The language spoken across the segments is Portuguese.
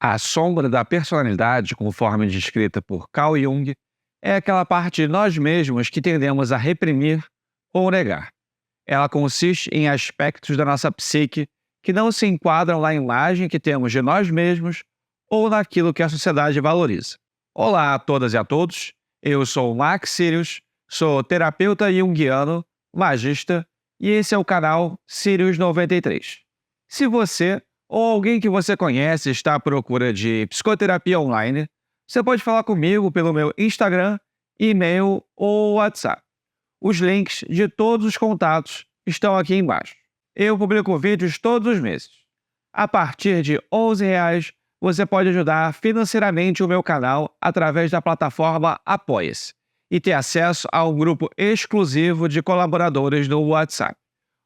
A sombra da personalidade, conforme descrita por Carl Jung, é aquela parte de nós mesmos que tendemos a reprimir ou negar. Ela consiste em aspectos da nossa psique que não se enquadram na imagem que temos de nós mesmos ou naquilo que a sociedade valoriza. Olá a todas e a todos, eu sou o Max Sirius, sou terapeuta junguiano, magista, e esse é o canal Sirius 93. Se você ou alguém que você conhece está à procura de psicoterapia online, você pode falar comigo pelo meu Instagram, e-mail ou WhatsApp. Os links de todos os contatos estão aqui embaixo. Eu publico vídeos todos os meses. A partir de R$ 11,00, você pode ajudar financeiramente o meu canal através da plataforma Apoia-se e ter acesso a um grupo exclusivo de colaboradores no WhatsApp.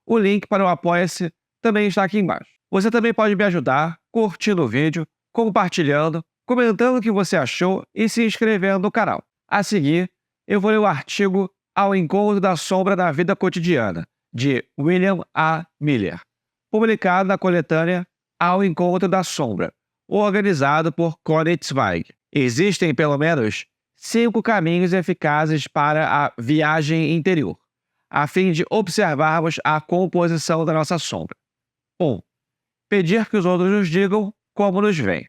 O link para o Apoia-se também está aqui embaixo. Você também pode me ajudar curtindo o vídeo, compartilhando, comentando o que você achou e se inscrevendo no canal. A seguir, eu vou ler o artigo Ao Encontro da Sombra na Vida Cotidiana, de William A. Miller, publicado na coletânea Ao Encontro da Sombra, organizado por Connie Zweig. Existem pelo menos 5 caminhos eficazes para a viagem interior, a fim de observarmos a composição da nossa sombra. 1. Pedir que os outros nos digam como nos veem.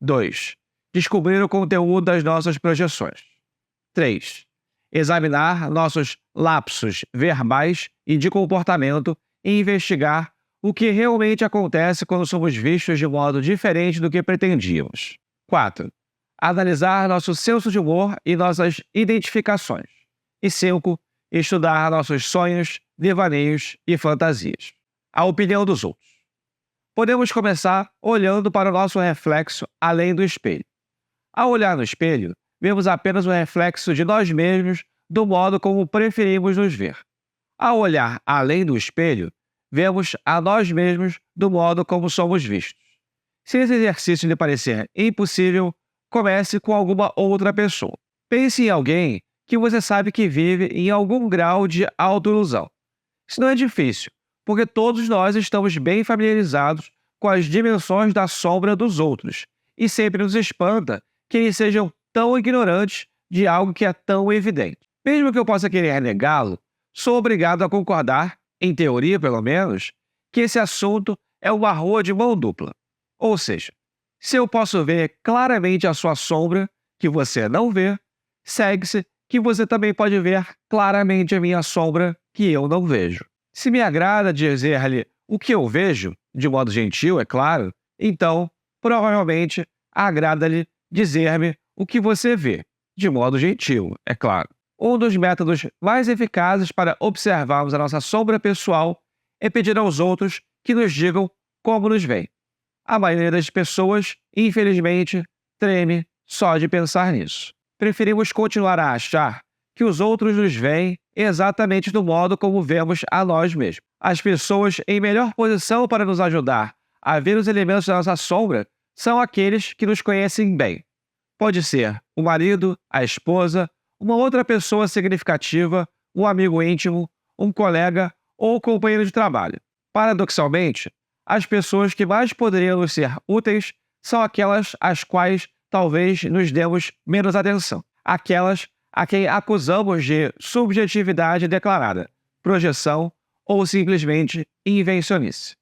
2. Descobrir o conteúdo das nossas projeções. 3. Examinar nossos lapsos verbais e de comportamento e investigar o que realmente acontece quando somos vistos de modo diferente do que pretendíamos. 4. Analisar nosso senso de humor e nossas identificações. E 5. Estudar nossos sonhos, devaneios e fantasias. A opinião dos outros. Podemos começar olhando para o nosso reflexo além do espelho. Ao olhar no espelho, vemos apenas o reflexo de nós mesmos do modo como preferimos nos ver. Ao olhar além do espelho, vemos a nós mesmos do modo como somos vistos. Se esse exercício lhe parecer impossível, comece com alguma outra pessoa. Pense em alguém que você sabe que vive em algum grau de autoilusão. Isso não é difícil, porque todos nós estamos bem familiarizados com as dimensões da sombra dos outros, e sempre nos espanta que eles sejam tão ignorantes de algo que é tão evidente. Mesmo que eu possa querer negá-lo, sou obrigado a concordar, em teoria pelo menos, que esse assunto é uma rua de mão dupla. Ou seja, se eu posso ver claramente a sua sombra, que você não vê, segue-se que você também pode ver claramente a minha sombra, que eu não vejo. Se me agrada dizer-lhe o que eu vejo, de modo gentil, é claro, então, provavelmente, agrada-lhe dizer-me o que você vê, de modo gentil, é claro. Um dos métodos mais eficazes para observarmos a nossa sombra pessoal é pedir aos outros que nos digam como nos veem. A maioria das pessoas, infelizmente, treme só de pensar nisso. Preferimos continuar a achar que os outros nos veem exatamente do modo como vemos a nós mesmos. As pessoas em melhor posição para nos ajudar a ver os elementos da nossa sombra são aqueles que nos conhecem bem. Pode ser o marido, a esposa, uma outra pessoa significativa, um amigo íntimo, um colega ou companheiro de trabalho. Paradoxalmente, as pessoas que mais poderiam nos ser úteis são aquelas às quais talvez nos demos menos atenção. Aquelas a quem acusamos de subjetividade declarada, projeção ou simplesmente invencionice.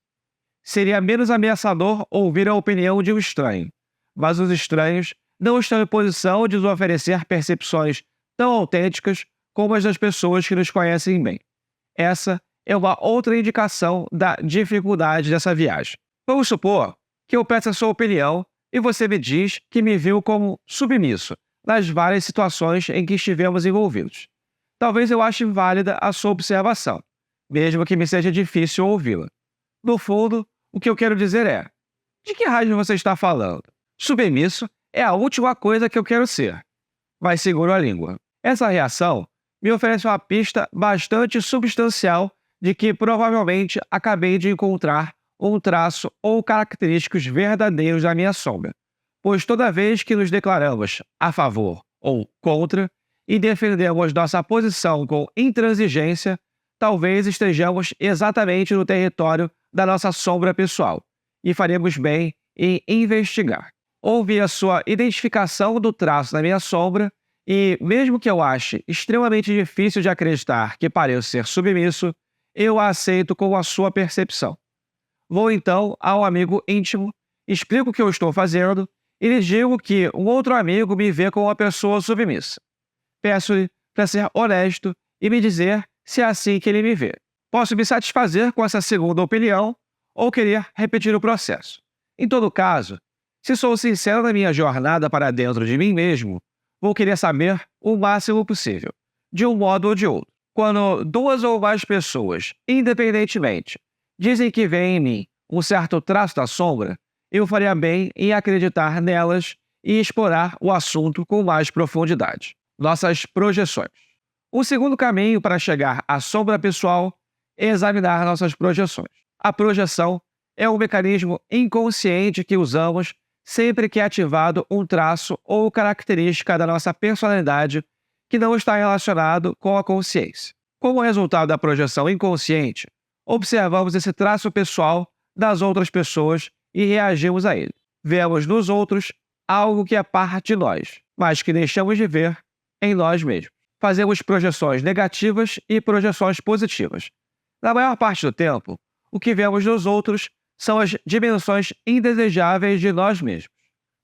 Seria menos ameaçador ouvir a opinião de um estranho, mas os estranhos não estão em posição de nos oferecer percepções tão autênticas como as das pessoas que nos conhecem bem. Essa é uma outra indicação da dificuldade dessa viagem. Vamos supor que eu peço a sua opinião e você me diz que me viu como submisso nas várias situações em que estivemos envolvidos. Talvez eu ache válida a sua observação, mesmo que me seja difícil ouvi-la. No fundo, o que eu quero dizer é: de que raio você está falando? Submisso é a última coisa que eu quero ser. Mas seguro a língua. Essa reação me oferece uma pista bastante substancial de que provavelmente acabei de encontrar um traço ou característicos verdadeiros da minha sombra. Pois toda vez que nos declaramos a favor ou contra e defendemos nossa posição com intransigência, talvez estejamos exatamente no território da nossa sombra pessoal e faremos bem em investigar. houve a sua identificação do traço na minha sombra e, mesmo que eu ache extremamente difícil de acreditar que pareço ser submisso, eu a aceito com a sua percepção. Vou então ao amigo íntimo, explico o que eu estou fazendo e lhe digo que um outro amigo me vê como uma pessoa submissa. Peço-lhe para ser honesto e me dizer se é assim que ele me vê. Posso me satisfazer com essa segunda opinião ou querer repetir o processo. Em todo caso, se sou sincero na minha jornada para dentro de mim mesmo, vou querer saber o máximo possível, de um modo ou de outro. Quando duas ou mais pessoas, independentemente, dizem que veem em mim um certo traço da sombra, eu faria bem em acreditar nelas e explorar o assunto com mais profundidade. Nossas projeções. O segundo caminho para chegar à sombra pessoal é examinar nossas projeções. A projeção é um mecanismo inconsciente que usamos sempre que é ativado um traço ou característica da nossa personalidade que não está relacionado com a consciência. Como resultado da projeção inconsciente, observamos esse traço pessoal das outras pessoas e reagimos a ele. Vemos nos outros algo que é parte de nós, mas que deixamos de ver em nós mesmos. Fazemos projeções negativas e projeções positivas. Na maior parte do tempo, o que vemos nos outros são as dimensões indesejáveis de nós mesmos.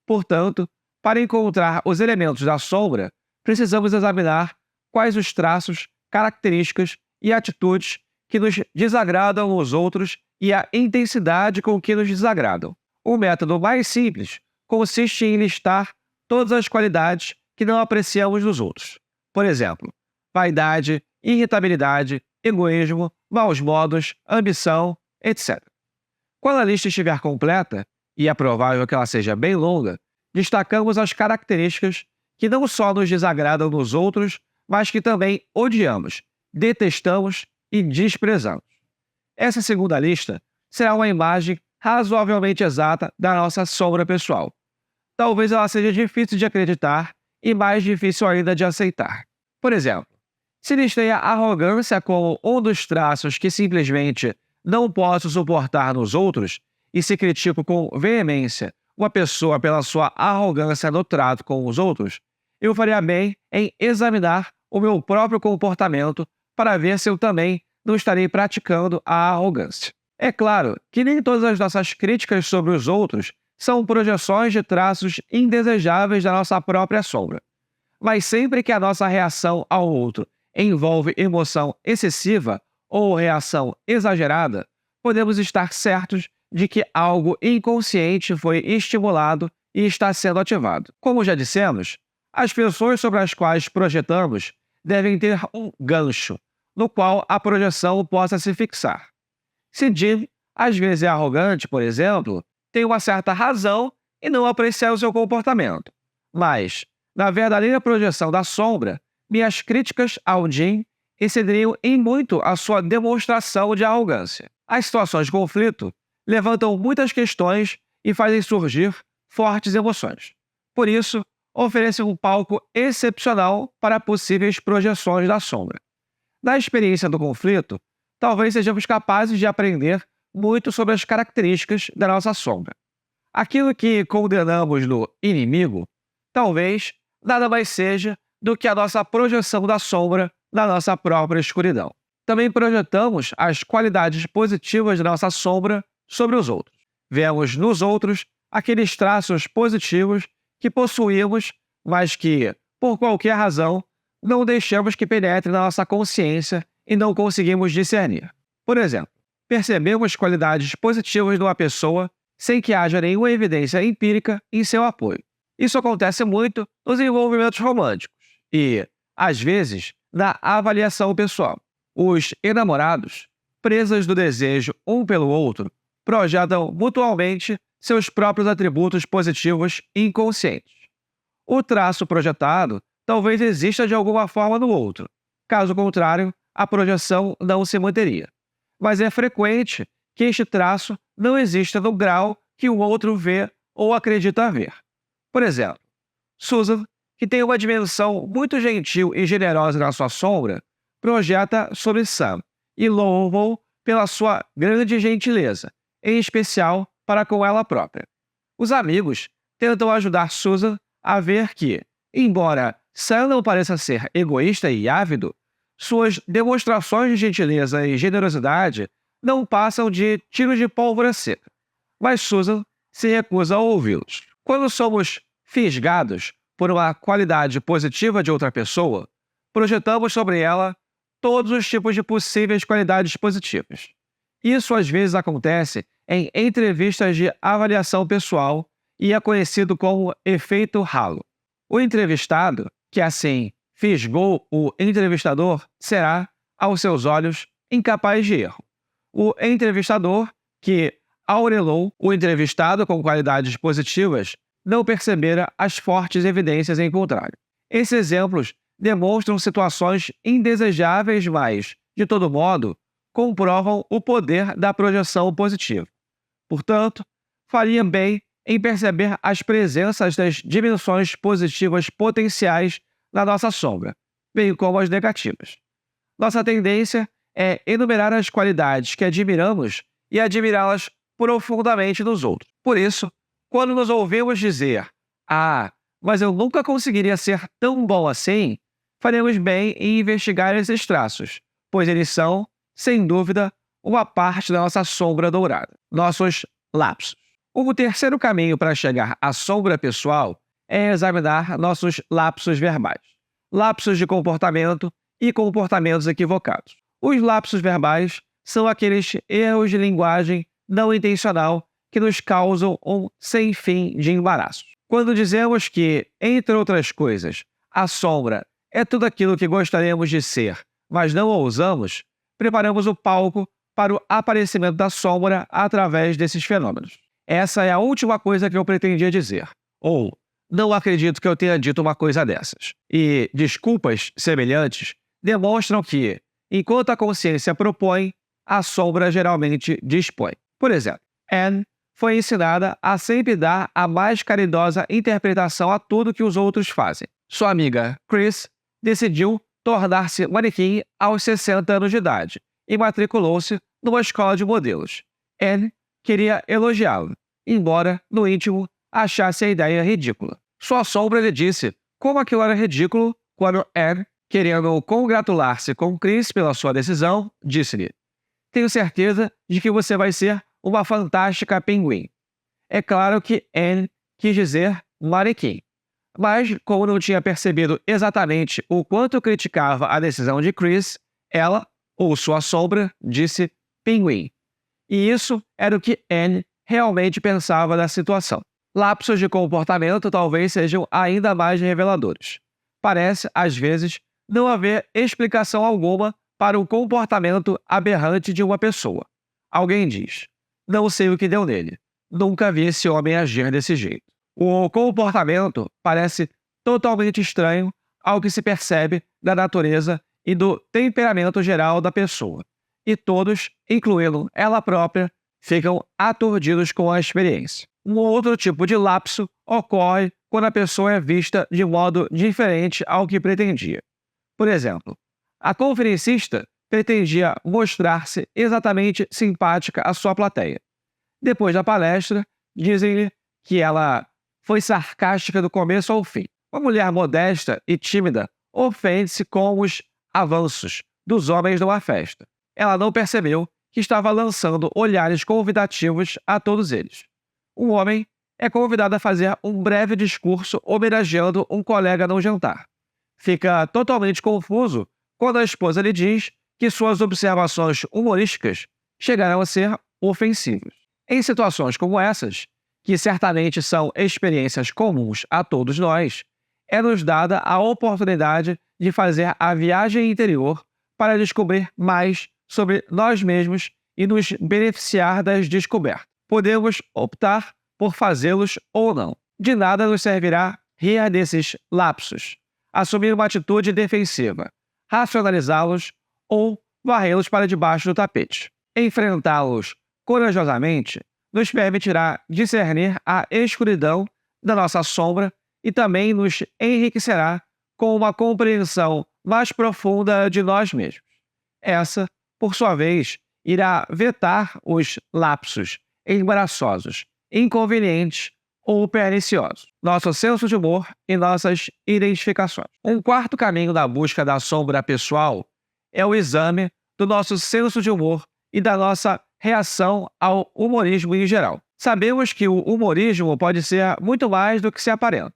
Portanto, para encontrar os elementos da sombra, precisamos examinar quais os traços, características e atitudes que nos desagradam nos outros e a intensidade com que nos desagradam. O método mais simples consiste em listar todas as qualidades que não apreciamos nos outros. Por exemplo, vaidade, irritabilidade, egoísmo, maus modos, ambição, etc. Quando a lista estiver completa, e é provável que ela seja bem longa, destacamos as características que não só nos desagradam nos outros, mas que também odiamos, detestamos e desprezamos. Essa segunda lista será uma imagem razoavelmente exata da nossa sombra pessoal. Talvez ela seja difícil de acreditar e mais difícil ainda de aceitar. Por exemplo, se listei a arrogância como um dos traços que simplesmente não posso suportar nos outros e se critico com veemência uma pessoa pela sua arrogância no trato com os outros, eu faria bem em examinar o meu próprio comportamento para ver se eu também não estarei praticando a arrogância. É claro que nem todas as nossas críticas sobre os outros são projeções de traços indesejáveis da nossa própria sombra. Mas sempre que a nossa reação ao outro envolve emoção excessiva ou reação exagerada, podemos estar certos de que algo inconsciente foi estimulado e está sendo ativado. Como já dissemos, as pessoas sobre as quais projetamos devem ter um gancho, no qual a projeção possa se fixar. Se Jim, às vezes é arrogante, por exemplo, tem uma certa razão em não apreciar o seu comportamento. Mas, na verdadeira projeção da sombra, minhas críticas ao Jim excederiam em muito a sua demonstração de arrogância. As situações de conflito levantam muitas questões e fazem surgir fortes emoções. Por isso, oferecem um palco excepcional para possíveis projeções da sombra. Na experiência do conflito, talvez sejamos capazes de aprender muito sobre as características da nossa sombra. Aquilo que condenamos no inimigo, talvez nada mais seja do que a nossa projeção da sombra na nossa própria escuridão. Também projetamos as qualidades positivas da nossa sombra sobre os outros. Vemos nos outros aqueles traços positivos que possuímos, mas que, por qualquer razão, não deixamos que penetre na nossa consciência e não conseguimos discernir. Por exemplo, percebemos qualidades positivas de uma pessoa sem que haja nenhuma evidência empírica em seu apoio. Isso acontece muito nos envolvimentos românticos e, às vezes, na avaliação pessoal. Os enamorados, presas do desejo um pelo outro, projetam mutualmente seus próprios atributos positivos inconscientes. O traço projetado talvez exista de alguma forma no outro. Caso contrário, a projeção não se manteria. Mas é frequente que este traço não exista no grau que o outro vê ou acredita ver. Por exemplo, Susan, que tem uma dimensão muito gentil e generosa na sua sombra, projeta sobre Sam e louva-o pela sua grande gentileza, em especial para com ela própria. Os amigos tentam ajudar Susan a ver que, embora Sam não pareça ser egoísta e ávido, suas demonstrações de gentileza e generosidade não passam de tiros de pólvora seca. Mas Susan se recusa a ouvi-los. Quando somos fisgados por uma qualidade positiva de outra pessoa, projetamos sobre ela todos os tipos de possíveis qualidades positivas. Isso às vezes acontece em entrevistas de avaliação pessoal e é conhecido como efeito halo. O entrevistado, que assim fisgou o entrevistador, será, aos seus olhos, incapaz de erro. O entrevistador, que aurelou o entrevistado com qualidades positivas, não percebera as fortes evidências em contrário. Esses exemplos demonstram situações indesejáveis, mas, de todo modo, comprovam o poder da projeção positiva. Portanto, faria bem em perceber as presenças das dimensões positivas potenciais na nossa sombra, bem como as negativas. Nossa tendência é enumerar as qualidades que admiramos e admirá-las profundamente nos outros. Por isso, quando nos ouvimos dizer "Ah, mas eu nunca conseguiria ser tão bom assim", faremos bem em investigar esses traços, pois eles são, sem dúvida, uma parte da nossa sombra dourada, nossos lapsos. O terceiro caminho para chegar à sombra pessoal é examinar nossos lapsos verbais, lapsos de comportamento e comportamentos equivocados. Os lapsos verbais são aqueles erros de linguagem não intencional que nos causam um sem fim de embaraços. Quando dizemos que, entre outras coisas, a sombra é tudo aquilo que gostaríamos de ser, mas não ousamos, preparamos o palco para o aparecimento da sombra através desses fenômenos. Essa é a última coisa que eu pretendia dizer. Ou, não acredito que eu tenha dito uma coisa dessas. E desculpas semelhantes demonstram que, enquanto a consciência propõe, a sombra geralmente dispõe. Por exemplo, Anne foi ensinada a sempre dar a mais caridosa interpretação a tudo que os outros fazem. Sua amiga Chris decidiu tornar-se manequim aos 60 anos de idade e matriculou-se numa escola de modelos. Anne queria elogiá-lo, embora, no íntimo, achasse a ideia ridícula. Sua sombra lhe disse como aquilo era ridículo quando Anne, querendo congratular-se com Chris pela sua decisão, disse-lhe: "Tenho certeza de que você vai ser uma fantástica pinguim." É claro que Anne quis dizer manequim, mas como não tinha percebido exatamente o quanto criticava a decisão de Chris, ela, ou sua sombra, disse pinguim. E isso era o que Anne realmente pensava da situação. Lapsos de comportamento talvez sejam ainda mais reveladores. Parece, às vezes, não haver explicação alguma para o comportamento aberrante de uma pessoa. Alguém diz: "Não sei o que deu nele. Nunca vi esse homem agir desse jeito." O comportamento parece totalmente estranho ao que se percebe da natureza e do temperamento geral da pessoa. E todos, incluindo ela própria, ficam aturdidos com a experiência. Um outro tipo de lapso ocorre quando a pessoa é vista de modo diferente ao que pretendia. Por exemplo, a conferencista pretendia mostrar-se exatamente simpática à sua plateia. Depois da palestra, dizem-lhe que ela foi sarcástica do começo ao fim. Uma mulher modesta e tímida ofende-se com os avanços dos homens numa festa. Ela não percebeu que estava lançando olhares convidativos a todos eles. Um homem é convidado a fazer um breve discurso homenageando um colega num jantar. Fica totalmente confuso quando a esposa lhe diz que suas observações humorísticas chegaram a ser ofensivas. Em situações como essas, que certamente são experiências comuns a todos nós, é-nos dada a oportunidade de fazer a viagem interior para descobrir mais sobre nós mesmos e nos beneficiar das descobertas. Podemos optar por fazê-los ou não. De nada nos servirá rir desses lapsos, assumir uma atitude defensiva, racionalizá-los ou varrê-los para debaixo do tapete. Enfrentá-los corajosamente nos permitirá discernir a escuridão da nossa sombra e também nos enriquecerá com uma compreensão mais profunda de nós mesmos. Essa, por sua vez, irá vetar os lapsos embaraçosos, inconvenientes ou perniciosos, nosso senso de humor e nossas identificações. Um quarto caminho da busca da sombra pessoal é o exame do nosso senso de humor e da nossa reação ao humorismo em geral. Sabemos que o humorismo pode ser muito mais do que se aparenta.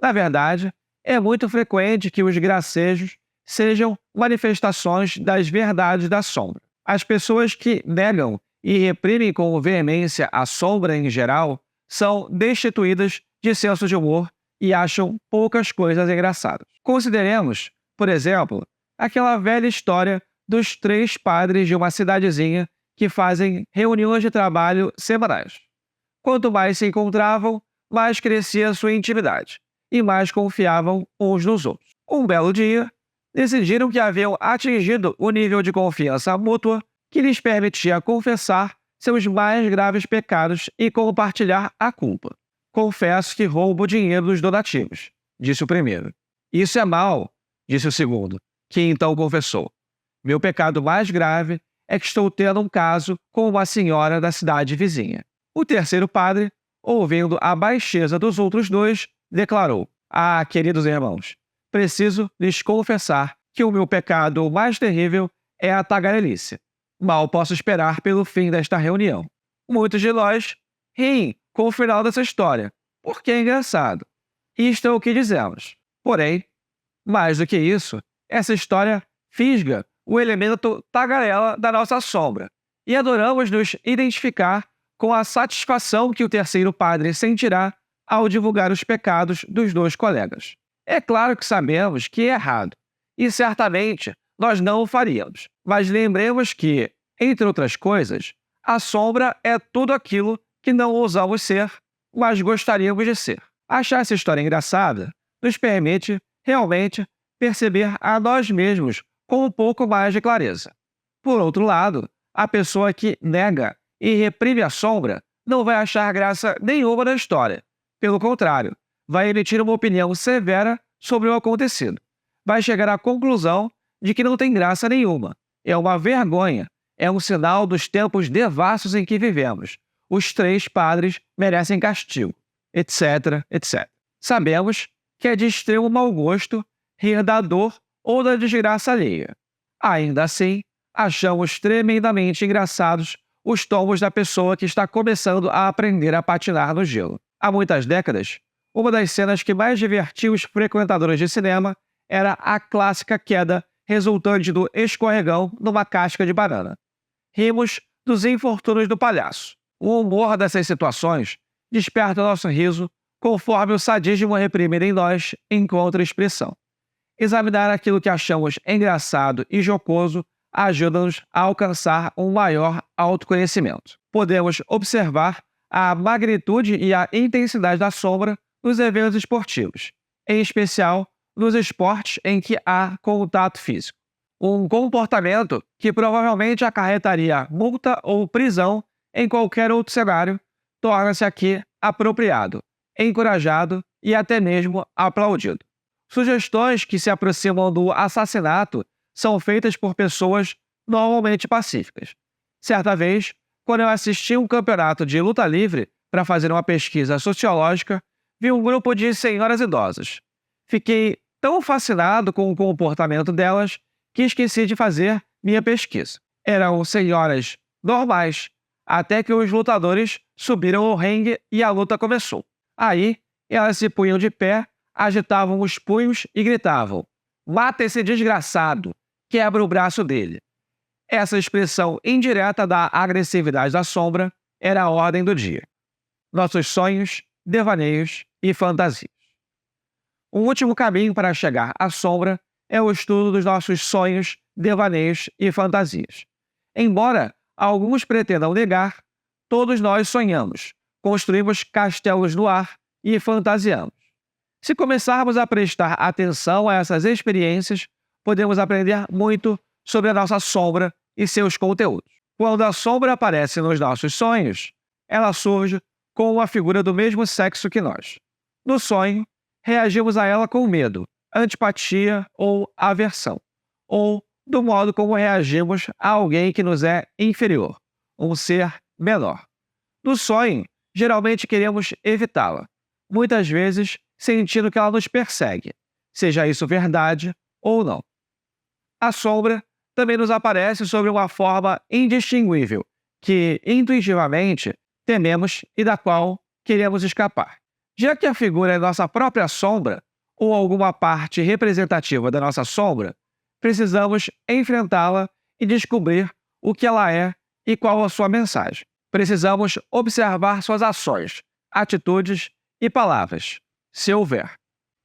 Na verdade, é muito frequente que os gracejos sejam manifestações das verdades da sombra. As pessoas que negam e reprimem com veemência a sombra em geral são destituídas de senso de humor e acham poucas coisas engraçadas. Consideremos, por exemplo, aquela velha história dos 3 padres de uma cidadezinha que fazem reuniões de trabalho semanais. Quanto mais se encontravam, mais crescia sua intimidade e mais confiavam uns nos outros. Um belo dia, decidiram que haviam atingido o nível de confiança mútua que lhes permitia confessar seus mais graves pecados e compartilhar a culpa. Confesso que roubo dinheiro dos donativos, disse o primeiro. Isso é mal, disse o segundo, que então confessou. Meu pecado mais grave é que estou tendo um caso com uma senhora da cidade vizinha. O terceiro padre, ouvindo a baixeza dos outros 2, declarou: Ah, queridos irmãos, preciso lhes confessar que o meu pecado mais terrível é a tagarelice. Mal posso esperar pelo fim desta reunião. Muitos de nós riem com o final dessa história, porque é engraçado. Isto é o que dizemos. Porém, mais do que isso, essa história fisga o elemento tagarela da nossa sombra, e adoramos nos identificar com a satisfação que o terceiro padre sentirá ao divulgar os pecados dos 2 colegas. É claro que sabemos que é errado, e certamente nós não o faríamos, mas lembremos que, entre outras coisas, a sombra é tudo aquilo que não ousamos ser, mas gostaríamos de ser. Achar essa história engraçada nos permite, realmente, perceber a nós mesmos com um pouco mais de clareza. Por outro lado, a pessoa que nega e reprime a sombra não vai achar graça nenhuma na história. Pelo contrário, vai emitir uma opinião severa sobre o acontecido. Vai chegar à conclusão de que não tem graça nenhuma. É uma vergonha. É um sinal dos tempos devassos em que vivemos. Os 3 padres merecem castigo, etc, etc. Sabemos que é de extremo mau gosto rir da dor ou da desgraça alheia. Ainda assim, achamos tremendamente engraçados os tomos da pessoa que está começando a aprender a patinar no gelo. Há muitas décadas, uma das cenas que mais divertia os frequentadores de cinema era a clássica queda resultante do escorregão numa casca de banana. Rimos dos infortúnios do palhaço. O humor dessas situações desperta nosso riso conforme o sadismo reprimido em nós encontra expressão. Examinar aquilo que achamos engraçado e jocoso ajuda-nos a alcançar um maior autoconhecimento. Podemos observar a magnitude e a intensidade da sombra nos eventos esportivos, em especial nos esportes em que há contato físico. Um comportamento que provavelmente acarretaria multa ou prisão em qualquer outro cenário torna-se aqui apropriado, encorajado e até mesmo aplaudido. Sugestões que se aproximam do assassinato são feitas por pessoas normalmente pacíficas. Certa vez, quando eu assisti um campeonato de luta livre para fazer uma pesquisa sociológica, vi um grupo de senhoras idosas. Fiquei tão fascinado com o comportamento delas que esqueci de fazer minha pesquisa. Eram senhoras normais, até que os lutadores subiram ao ringue e a luta começou. Aí, elas se punham de pé, agitavam os punhos e gritavam: "Mata esse desgraçado! Quebra o braço dele!" Essa expressão indireta da agressividade da sombra era a ordem do dia. Nossos sonhos, devaneios e fantasias. Um último caminho para chegar à sombra é o estudo dos nossos sonhos, devaneios e fantasias. Embora alguns pretendam negar, todos nós sonhamos, construímos castelos no ar e fantasiamos. Se começarmos a prestar atenção a essas experiências, podemos aprender muito sobre a nossa sombra e seus conteúdos. Quando a sombra aparece nos nossos sonhos, ela surge com uma figura do mesmo sexo que nós. No sonho, reagimos a ela com medo, antipatia ou aversão, ou do modo como reagimos a alguém que nos é inferior, um ser menor. No sonho, geralmente queremos evitá-la, muitas vezes sentindo que ela nos persegue, seja isso verdade ou não. A sombra também nos aparece sob uma forma indistinguível, que intuitivamente tememos e da qual queremos escapar. Já que a figura é nossa própria sombra, ou alguma parte representativa da nossa sombra, precisamos enfrentá-la e descobrir o que ela é e qual a sua mensagem. Precisamos observar suas ações, atitudes e palavras, se houver.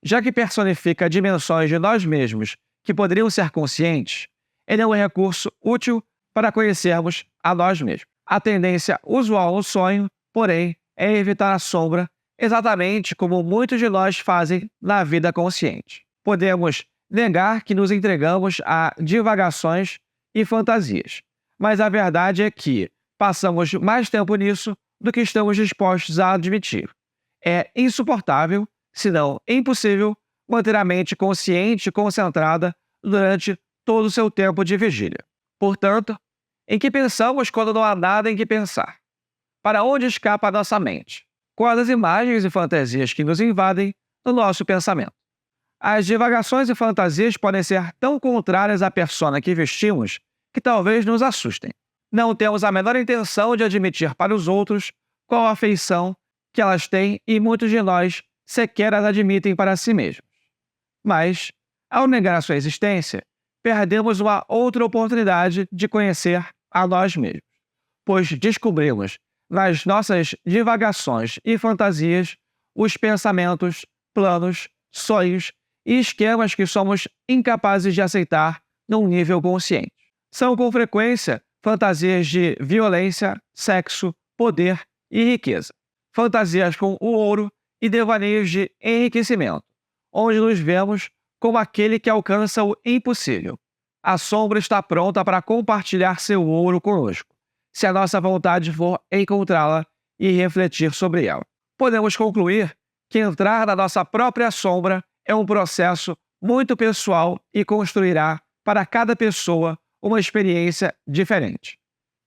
Já que personifica dimensões de nós mesmos que poderiam ser conscientes, ele é um recurso útil para conhecermos a nós mesmos. A tendência usual no sonho, porém, é evitar a sombra, exatamente como muitos de nós fazem na vida consciente. Podemos negar que nos entregamos a divagações e fantasias, mas a verdade é que passamos mais tempo nisso do que estamos dispostos a admitir. É insuportável, se não impossível, manter a mente consciente e concentrada durante todo o seu tempo de vigília. Portanto, em que pensamos quando não há nada em que pensar? Para onde escapa a nossa mente? Quais as imagens e fantasias que nos invadem no nosso pensamento? As divagações e fantasias podem ser tão contrárias à persona que vestimos que talvez nos assustem. Não temos a menor intenção de admitir para os outros qual a afeição que elas têm e muitos de nós sequer as admitem para si mesmos. Mas, ao negar a sua existência, perdemos uma outra oportunidade de conhecer a nós mesmos, pois descobrimos nas nossas divagações e fantasias os pensamentos, planos, sonhos e esquemas que somos incapazes de aceitar num nível consciente. São com frequência fantasias de violência, sexo, poder e riqueza. Fantasias com o ouro e devaneios de enriquecimento, onde nos vemos como aquele que alcança o impossível. A sombra está pronta para compartilhar seu ouro conosco, se a nossa vontade for encontrá-la e refletir sobre ela. Podemos concluir que entrar na nossa própria sombra é um processo muito pessoal e construirá para cada pessoa uma experiência diferente.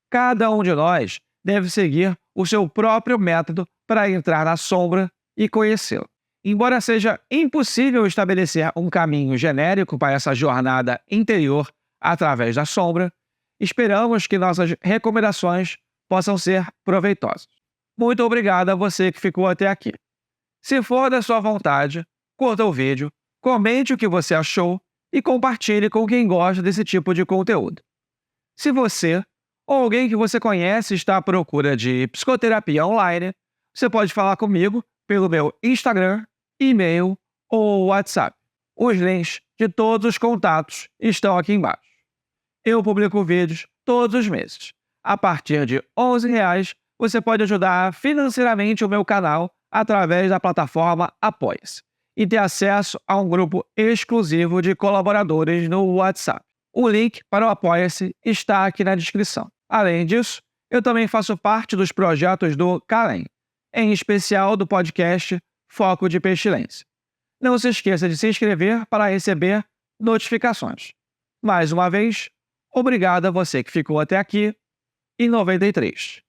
Cada um de nós deve seguir o seu próprio método para entrar na sombra e conhecê-la. Embora seja impossível estabelecer um caminho genérico para essa jornada interior através da sombra, esperamos que nossas recomendações possam ser proveitosas. Muito obrigado a você que ficou até aqui. Se for da sua vontade, curta o vídeo, comente o que você achou e compartilhe com quem gosta desse tipo de conteúdo. Se você ou alguém que você conhece está à procura de psicoterapia online, você pode falar comigo pelo meu Instagram, e-mail ou WhatsApp. Os links de todos os contatos estão aqui embaixo. Eu publico vídeos todos os meses. A partir de R$ 11,00, você pode ajudar financeiramente o meu canal através da plataforma Apoia-se e ter acesso a um grupo exclusivo de colaboradores no WhatsApp. O link para o Apoia-se está aqui na descrição. Além disso, eu também faço parte dos projetos do Calem, em especial do podcast Foco de Pestilência. Não se esqueça de se inscrever para receber notificações. Mais uma vez, obrigado a você que ficou até aqui. Em 93.